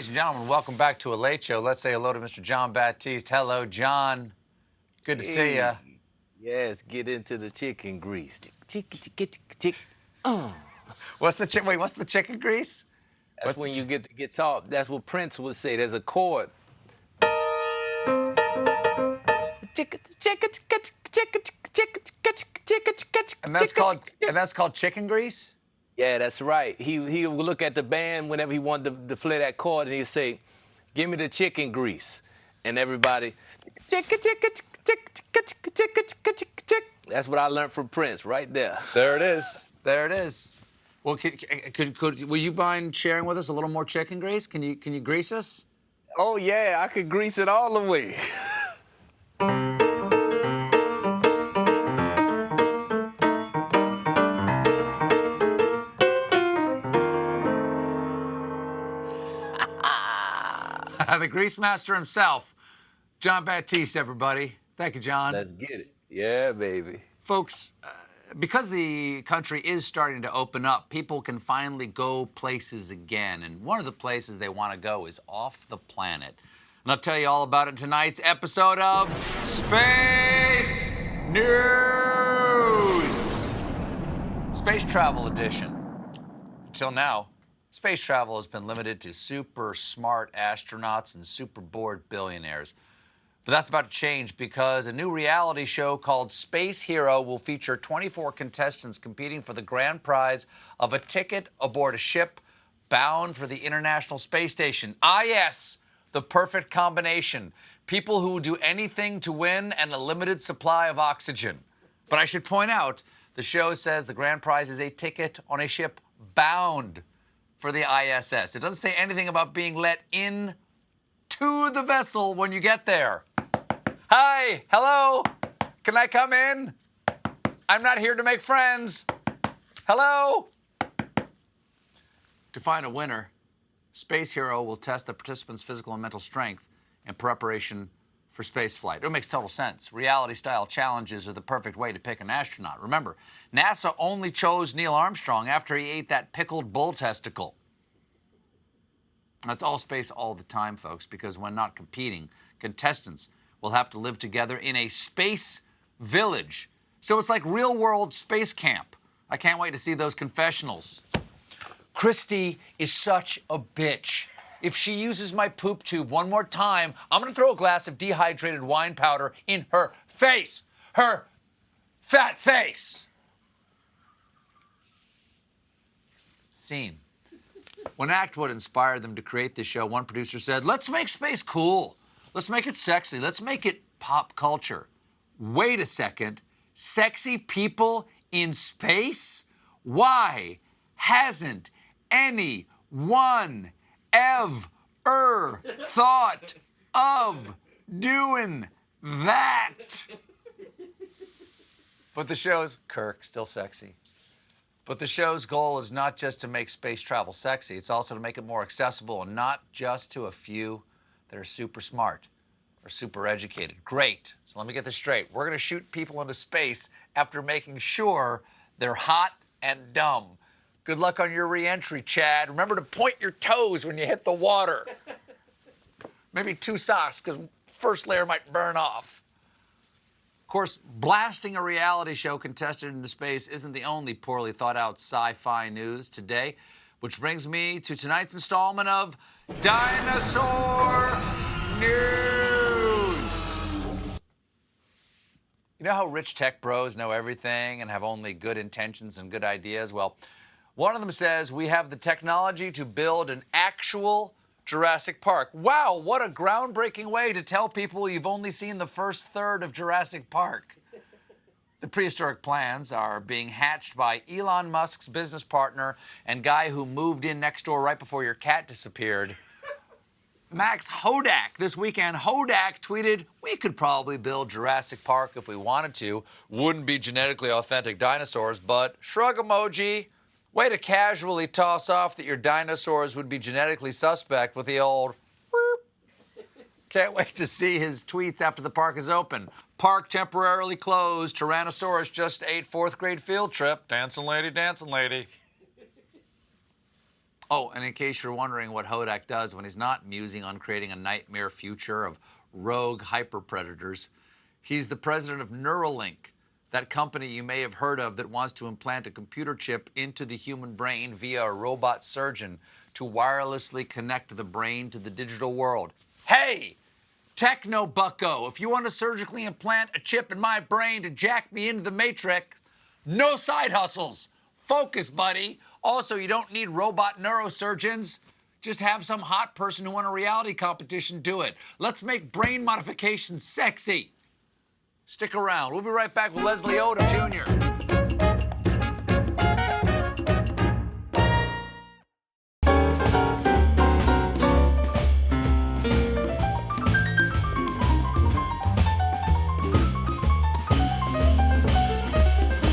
Ladies and gentlemen, welcome back to A Late Show. Let's say hello to Mr. John Baptiste. Hello, John. Good to see you. Yes, get into the chicken grease. What's the chicken grease? That's when you get the guitar. That's what Prince would say. There's a chord. And that's called chicken grease? Yeah, that's right. He would look at the band whenever he wanted to play that chord, and he'd say, "Give me the chicken grease," and everybody, That's what I learned from Prince, right there. There it is. There it is. Well, would you mind sharing with us a little more chicken grease? Can you grease us? Oh yeah, I could grease it all the way. The grease master himself, John Baptiste, everybody. Thank you, John. Let's get it. Yeah, baby. Folks, because the country is starting to open up, people can finally go places again. And one of the places they want to go is off the planet. And I'll tell you all about it in tonight's episode of Space News. Space Travel Edition. Until now, space travel has been limited to super smart astronauts and super bored billionaires. But that's about to change because a new reality show called Space Hero will feature 24 contestants competing for the grand prize of a ticket aboard a ship bound for the International Space Station. Ah, yes, the perfect combination. People who will do anything to win and a limited supply of oxygen. But I should point out, the show says the grand prize is a ticket on a ship bound for the ISS. It doesn't say anything about being let in to the vessel when you get there. Hi, hello, can I come in? I'm not here to make friends. Hello? To find a winner, Space Hero will test the participants' physical and mental strength in preparation for spaceflight. It makes total sense. Reality-style challenges are the perfect way to pick an astronaut. Remember, NASA only chose Neil Armstrong after he ate that pickled bull testicle. That's all space all the time, folks, because when not competing, contestants will have to live together in a space village. So it's like real-world space camp. I can't wait to see those confessionals. Christy is such a bitch. If she uses my poop tube one more time, I'm going to throw a glass of dehydrated wine powder in her face. Her fat face. Scene. When Actwood inspired them to create this show, one producer said, "Let's make space cool. Let's make it sexy. Let's make it pop culture." Wait a second. Sexy people in space? Why hasn't anyone ever thought of doing that? But the show's Kirk, still sexy. But the show's goal is not just to make space travel sexy, it's also to make it more accessible, and not just to a few that are super smart or super educated. Great. So let me get this straight. We're going to shoot people into space after making sure they're hot and dumb. Good luck on your re-entry, Chad. Remember to point your toes when you hit the water. Maybe 2 socks, because first layer might burn off. Of course, blasting a reality show contestant into space isn't the only poorly thought out sci-fi news today, which brings me to tonight's installment of Dinosaur News. You know how rich tech bros know everything and have only good intentions and good ideas? Well, one of them says we have the technology to build an actual Jurassic Park. Wow, what a groundbreaking way to tell people you've only seen the first third of Jurassic Park. The prehistoric plans are being hatched by Elon Musk's business partner and guy who moved in next door right before your cat disappeared, Max Hodak. This weekend, Hodak tweeted, "We could probably build Jurassic Park if we wanted to. Wouldn't be genetically authentic dinosaurs, but shrug emoji. Way to casually toss off that your dinosaurs would be genetically suspect with the old whoop." Can't wait to see his tweets after the park is open. Park temporarily closed. Tyrannosaurus just ate 4th grade field trip. Dancing lady, dancing lady. Oh, and in case you're wondering what Hodak does when he's not musing on creating a nightmare future of rogue hyperpredators, he's the president of Neuralink, that company you may have heard of that wants to implant a computer chip into the human brain via a robot surgeon to wirelessly connect the brain to the digital world. Hey, techno bucko, if you want to surgically implant a chip in my brain to jack me into the matrix, no side hustles. Focus, buddy. Also, you don't need robot neurosurgeons. Just have some hot person who won a reality competition do it. Let's make brain modification sexy. Stick around. We'll be right back with Leslie Odom Jr.